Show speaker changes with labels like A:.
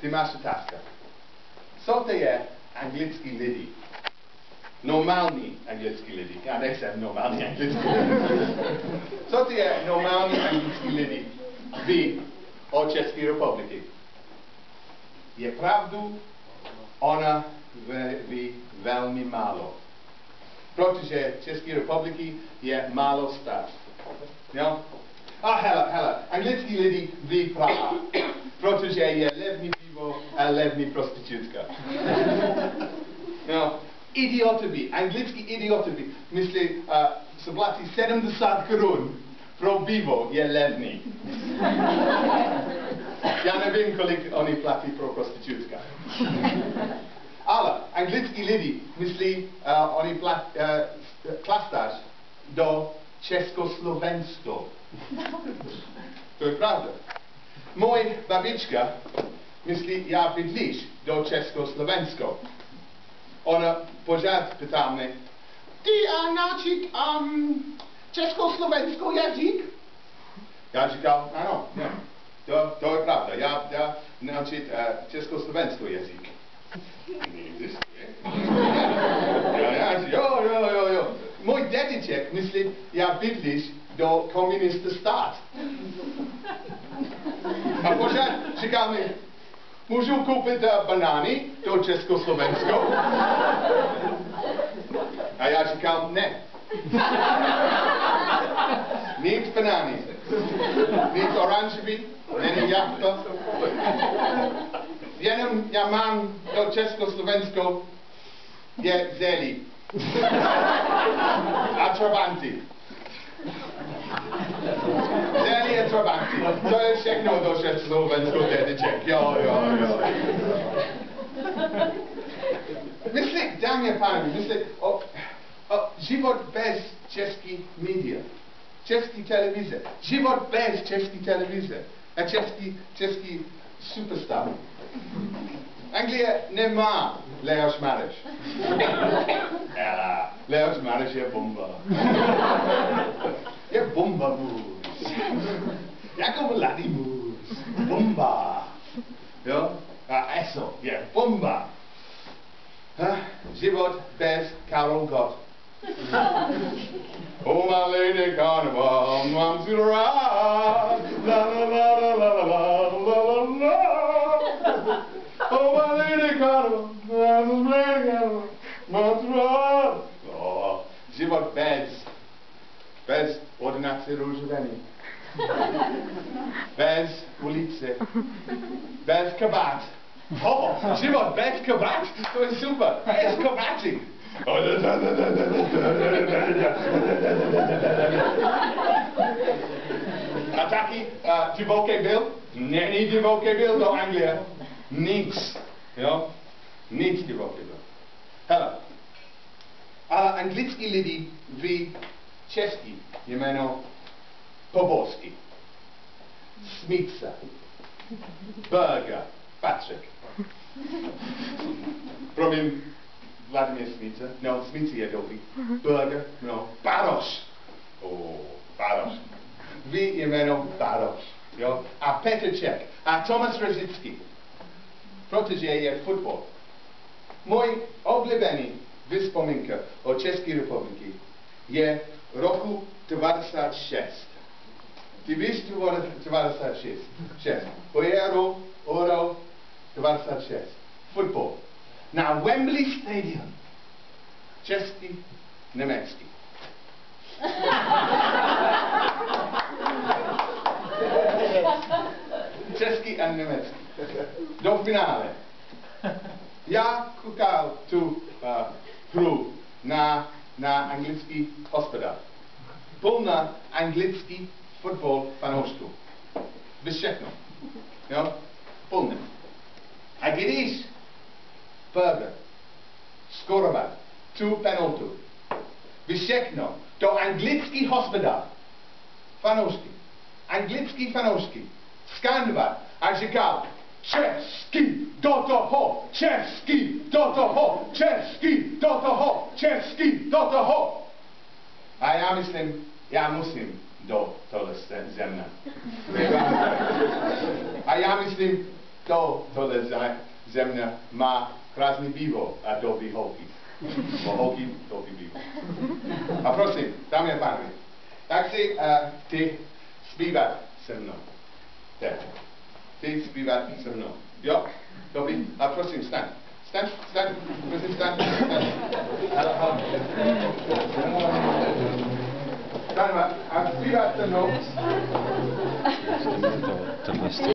A: ty máš otázka. Co to je anglický lidi? Normální anglický lidi. Já nejsem normální anglický lidi. Co to je normální anglický lidi? Ví o České republiky. Je pravdu, ona ví velmi málo. Protože České republiky je málo stát. Jo? A hele, anglický lidi ví Praha. Protože je levný pivo a levný prostitutka. Jo? Idiotovi, anglický idiotovi, myslí, se platí 70 korun pro pivo je levný. Já nevím, kolik oni platí pro prostitutka. Ale anglický lidi myslí, oni klastáš do Československo. To je pravda. Můj babička myslí, já bydlíš do Československo. Ona pořád ptá mě, ty naučit československý jazyk? Já říkal, ano, ne, to je pravda, já naučit československý jazyk. Neexistuje. Jo. Můj dědeček myslí, já bydlíš do komunista stát. A pořád říkal mi, můžu koupit banány do Československo? A já říkal, ne. Nic banány. Nic oranžový, není jabka. Jenom já mám do Československo je zelí. A trabanty. Zelí a trabanty. To je všechno do Československo, dědeček. Jo. Myslí, dámy a pánové, myslí o život bez český média. Český televize. Život bez český televize. A český superstar. Anglie nemá Leoš Mareš. Leoš Mareš je bomba. Je bomba muž. Jako mladý muž. Bomba. Jo? A ESO je bomba. Život bez Karol Gott. Oh my lady carnival, I'm to the ride. La la la la la la la la la. Oh my lady carnival, I'm to the ride. Oh, život bez ordinace růžoveny. Bez ulice. Bez kabát. Život bez kabát, to je super. Bez kabáty. A taky divoký byl? Není divoký byl do Anglie. Nic. Jo? Nic divoký byl. Hele. Ale anglický lidi ví český jméno poborsky. Smice. Burger. Patrik. Promiň. Vladimír Smice. No, Smice je dobrý. Burger. No. Baroš. Baroš. Ví jméno Baroš. Jo? A Petr Čech. A Tomáš Rosický. Protože je fotbal. Můj oblíbený vzpomínka o České republiky je roku 96. Ty víš, 96. Euro 96. Fotbal. Na Wembley Stadium. Český, německý. Český a německý. Do finále. Já koukal tu hru na anglický hospodář. Plná anglický fotbal fanoušků. Bez všechno. Jo? Plný. A když Burger skórovat tu penaltu. Všechno to anglický hospodář. Fanoušky. Anglický fanoušky. Skandovat a říkal český do toho, český do toho, český do toho, český do toho. A já myslím, já musím do tohle země. A já myslím, tohle země má krásný pivo a dobrý holky. Holky, dobrý pivo. A prosím, dámy a pánové, tak si ty zpívat se mnou. Tak. Ty zpívat se mnou. Jo? Dobrý? A prosím, staň. Staň. Prosím, staň. Staň a zpívat se mnou.
B: Tohle